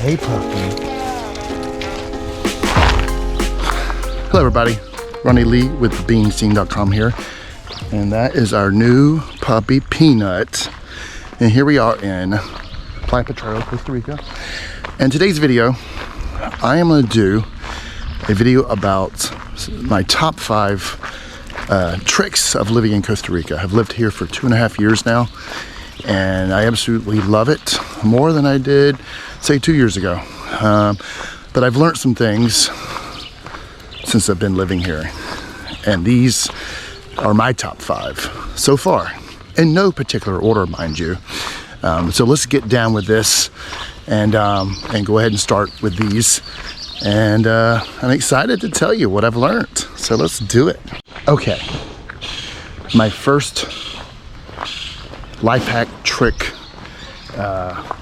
Hey, puppy. Hello, everybody. Ronnie Lee with BeingSeen.com here. And that is our new puppy, Peanut. And here we are in Playa Potrero, Costa Rica. And today's video, I am going to do a video about my top 5 tricks of living in Costa Rica. I've lived here for 2.5 years now, and I absolutely love it more than I did, say, 2 years ago. But I've learned some things since I've been living here, and these are my top 5 so far, in no particular order, mind you. So let's get down with this and go ahead and start with these. And I'm excited to tell you what I've learned. So let's do it. Okay, my first life hack, trick,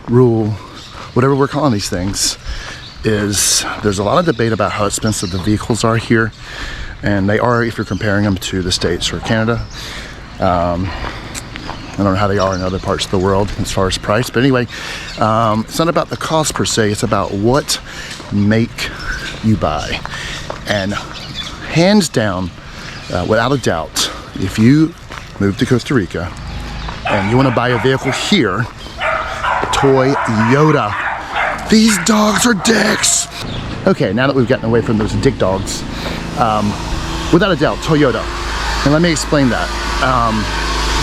rule, whatever we're calling these things, is there's a lot of debate about how expensive the vehicles are here. And they are if you're comparing them to the States or Canada. I don't know how they are in other parts of the world as far as price, but anyway, it's not about the cost per se, it's about what make you buy. And hands down, without a doubt, if you move to Costa Rica and you want to buy a vehicle here, Toyota. These dogs are dicks. Okay, now that we've gotten away from those dick dogs, without a doubt, Toyota. And let me explain that.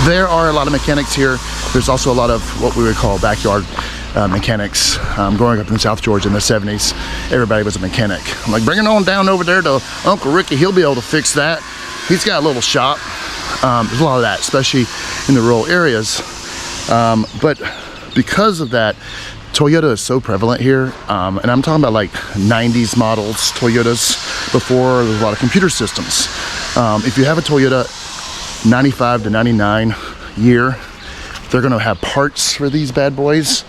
There are a lot of mechanics here. There's also a lot of what we would call backyard mechanics. Growing up in South Georgia in the 70s, everybody was a mechanic. I'm like, bring it on down over there to Uncle Ricky. He'll be able to fix that. He's got a little shop. There's a lot of that, especially in the rural areas. But because of that, Toyota is so prevalent here, and I'm talking about like 90s models Toyotas before there's a lot of computer systems. If you have a Toyota 95 to 99 year, they're gonna have parts for these bad boys,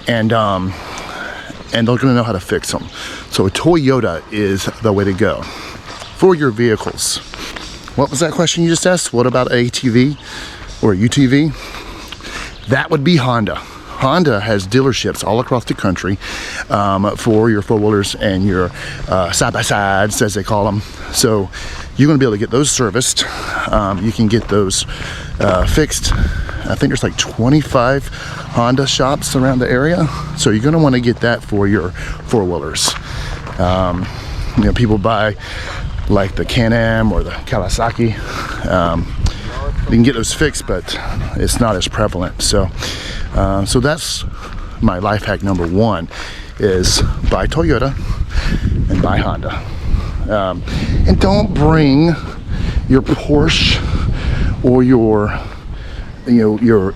and they're gonna know how to fix them. So a Toyota is the way to go for your vehicles. What was that question you just asked? What about a ATV or a UTV? That would be Honda. Honda has dealerships all across the country for your four-wheelers and your side-by-sides, as they call them. So you're going to be able to get those serviced. You can get those fixed. I think there's like 25 Honda shops around the area. So you're going to want to get that for your four-wheelers. You know, people buy like the Can-Am or the Kawasaki. You can get those fixed, but it's not as prevalent. So that's my life hack number 1, is buy Toyota and buy Honda. And don't bring your Porsche or your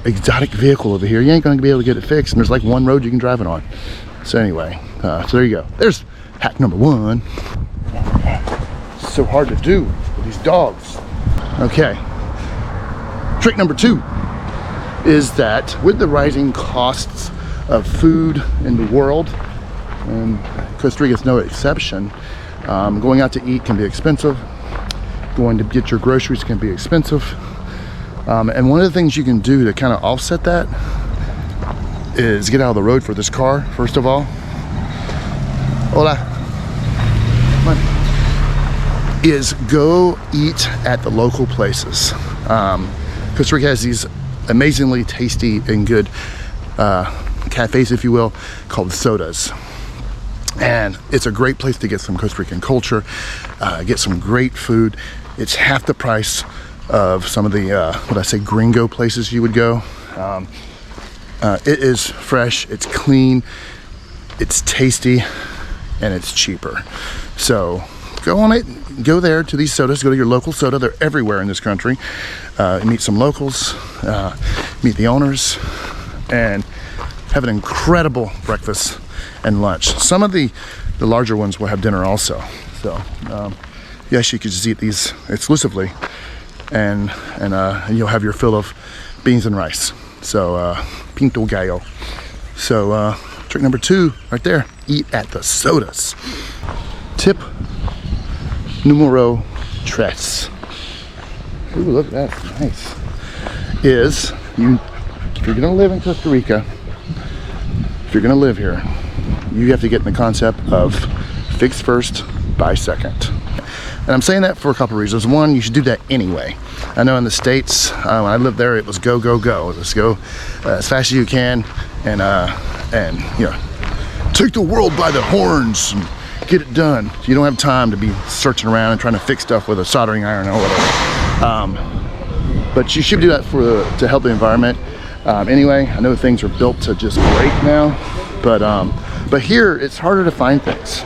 exotic vehicle over here. You ain't gonna be able to get it fixed, and there's like one road you can drive it on. So anyway, so there you go. There's hack number 1. It's so hard to do with these dogs. Okay. Trick number 2 is that with the rising costs of food in the world, and Costa Rica is no exception, going out to eat can be expensive. Going to get your groceries can be expensive. And one of the things you can do to kind of offset that is get out of the road for this car, first of all. Hola. Come on. Is go eat at the local places. Costa Rica has these amazingly tasty and good cafes, if you will, called sodas. And it's a great place to get some Costa Rican culture, get some great food. It's half the price of some of the, what I say, gringo places you would go. It is fresh, it's clean, it's tasty, and it's cheaper. So go on it, go there to these sodas, go to your local soda. They're everywhere in this country. Meet some locals, meet the owners, and have an incredible breakfast and lunch. Some of the larger ones will have dinner also. So yes, you could just eat these exclusively, and you'll have your fill of beans and rice. So pinto gallo. So trick number 2 right there, eat at the sodas. Tip numero 3. Ooh, look, that's nice. Is if you're gonna live in Costa Rica, if you're gonna live here, you have to get in the concept of fix first, buy second. And I'm saying that for a couple of reasons. One, you should do that anyway. I know in the States, when I lived there, it was go, go, go. Let's go as fast as you can, and you know, take the world by the horns and get it done. You don't have time to be searching around and trying to fix stuff with a soldering iron or whatever. But you should do that to help the environment. Anyway, I know things are built to just break now, but here it's harder to find things,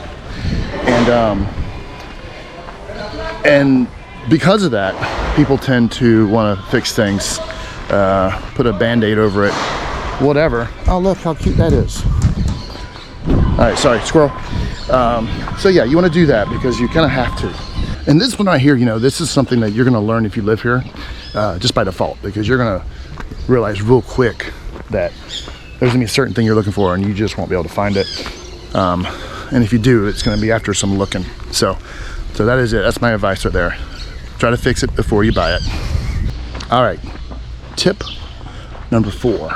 and because of that, people tend to want to fix things, put a band-aid over it, whatever. Oh, look how cute that is. All right, sorry, squirrel. So yeah, you want to do that because you kind of have to. And this one right here, you know, this is something that you're going to learn if you live here, just by default, because you're going to realize real quick that there's going to be a certain thing you're looking for and you just won't be able to find it. And if you do, it's going to be after some looking. So that is it. That's my advice right there. Try to fix it before you buy it. All right, tip number 4.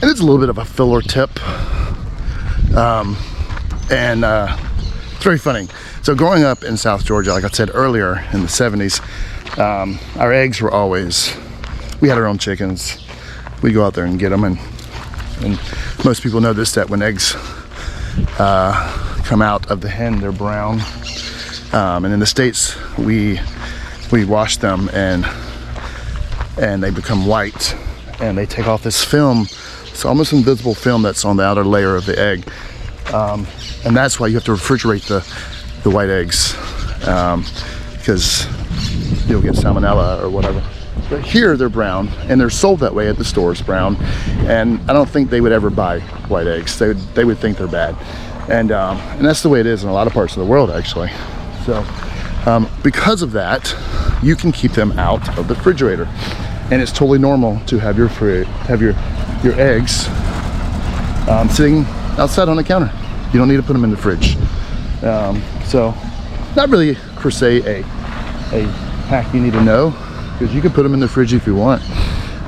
And it's a little bit of a filler tip. It's very funny. So growing up in South Georgia, like I said earlier, in the 70s, our eggs were always, we had our own chickens. We go out there and get them, and most people know this, that when eggs come out of the hen, they're brown. And in the States, we wash them and they become white, and they take off this film. It's almost invisible film that's on the outer layer of the egg. And that's why you have to refrigerate the white eggs, because you'll get salmonella or whatever. But here they're brown, and they're sold that way at the stores, brown. And I don't think they would ever buy white eggs. They would think they're bad. And that's the way it is in a lot of parts of the world, actually. So because of that, you can keep them out of the refrigerator. And it's totally normal to have your eggs sitting outside on the counter. You don't need to put them in the fridge. So not really per se a hack you need to know, because you can put them in the fridge if you want,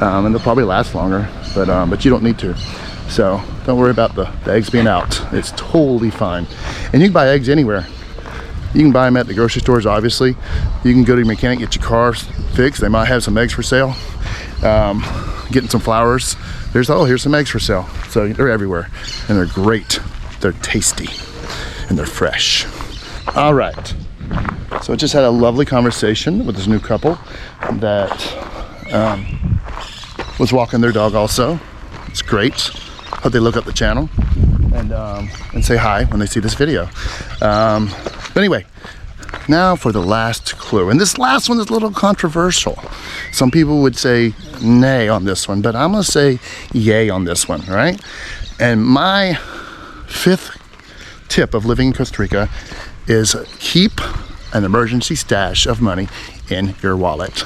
and they'll probably last longer, but you don't need to. So don't worry about the eggs being out. It's totally fine. And you can buy eggs anywhere. You can buy them at the grocery stores, obviously. You can go to your mechanic, get your car fixed. They might have some eggs for sale. Getting some flowers. Here's some eggs for sale. So they're everywhere, and they're great. They're tasty, and they're fresh. All right. So I just had a lovely conversation with this new couple that was walking their dog also. It's great. Hope they look up the channel and say hi when they see this video. But anyway, now for the last clue. And this last one is a little controversial. Some people would say nay on this one, but I'm gonna say yay on this one, right? And my 5th tip of living in Costa Rica is keep an emergency stash of money in your wallet.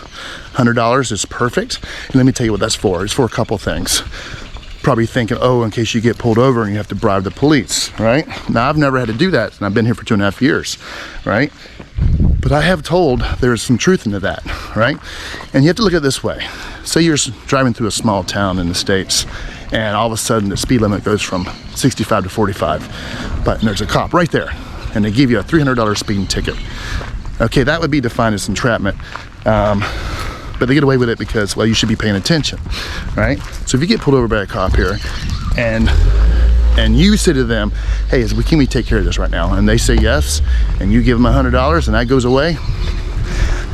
$100 is perfect. And let me tell you what that's for. It's for a couple things. Probably thinking, oh, in case you get pulled over and you have to bribe the police, right? Now, I've never had to do that, and I've been here for 2.5 years, right? But I have told there's some truth into that, right? And you have to look at it this way. Say you're driving through a small town in the States, and all of a sudden the speed limit goes from 65 to 45, and there's a cop right there, and they give you a $300 speeding ticket. Okay, that would be defined as entrapment. But they get away with it because, well, you should be paying attention, right? So if you get pulled over by a cop here, and you say to them, hey, can we take care of this right now? And they say yes, and you give them $100 and that goes away,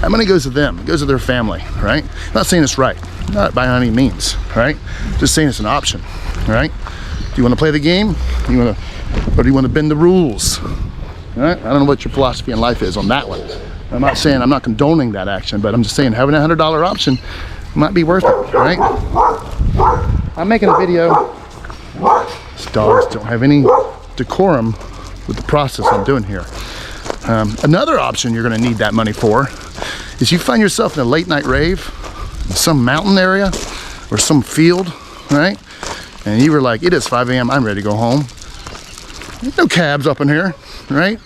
that money goes to them, it goes to their family, right? I'm not saying it's right, not by any means, right? Just saying it's an option, right? Do you want to play the game? Or do you want to bend the rules? Right? I don't know what your philosophy in life is on that one. I'm not saying, I'm not condoning that action, but I'm just saying having a $100 option might be worth it, right? I'm making a video. These dogs don't have any decorum with the process I'm doing here. Another option you're gonna need that money for is you find yourself in a late night rave in some mountain area or some field, right? And you were like, it is 5 a.m., I'm ready to go home. There's no cabs up in here, right?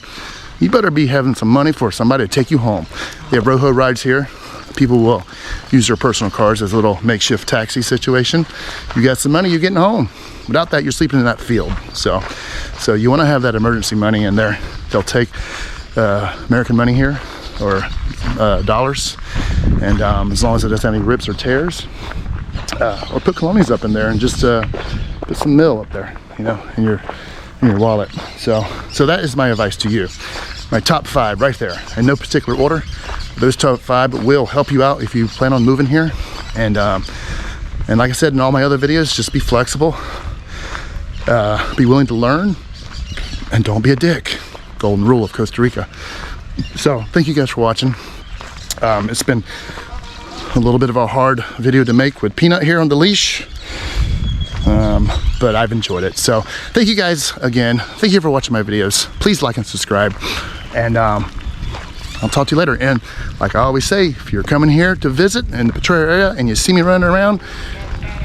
You better be having some money for somebody to take you home. They have Rojo rides here. People will use their personal cars as a little makeshift taxi situation. You got some money, you're getting home. Without that, you're sleeping in that field. So you want to have that emergency money in there. They'll take American money here, or dollars, and as long as it doesn't have any rips or tears, or put colonies up in there and just put some mil up there, you know, in your wallet. So that is my advice to you. My top 5 right there, in no particular order. Those top 5 will help you out if you plan on moving here. And like I said in all my other videos, just be flexible, be willing to learn, and don't be a dick. Golden rule of Costa Rica. So thank you guys for watching. It's been a little bit of a hard video to make with Peanut here on the leash, but I've enjoyed it. So thank you guys again. Thank you for watching my videos. Please like and subscribe, and I'll talk to you later. And like I always say, if you're coming here to visit in the Petro area and you see me running around,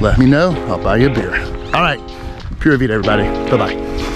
let me know. I'll buy you a beer. All right, Pura Vida, everybody. Bye-bye.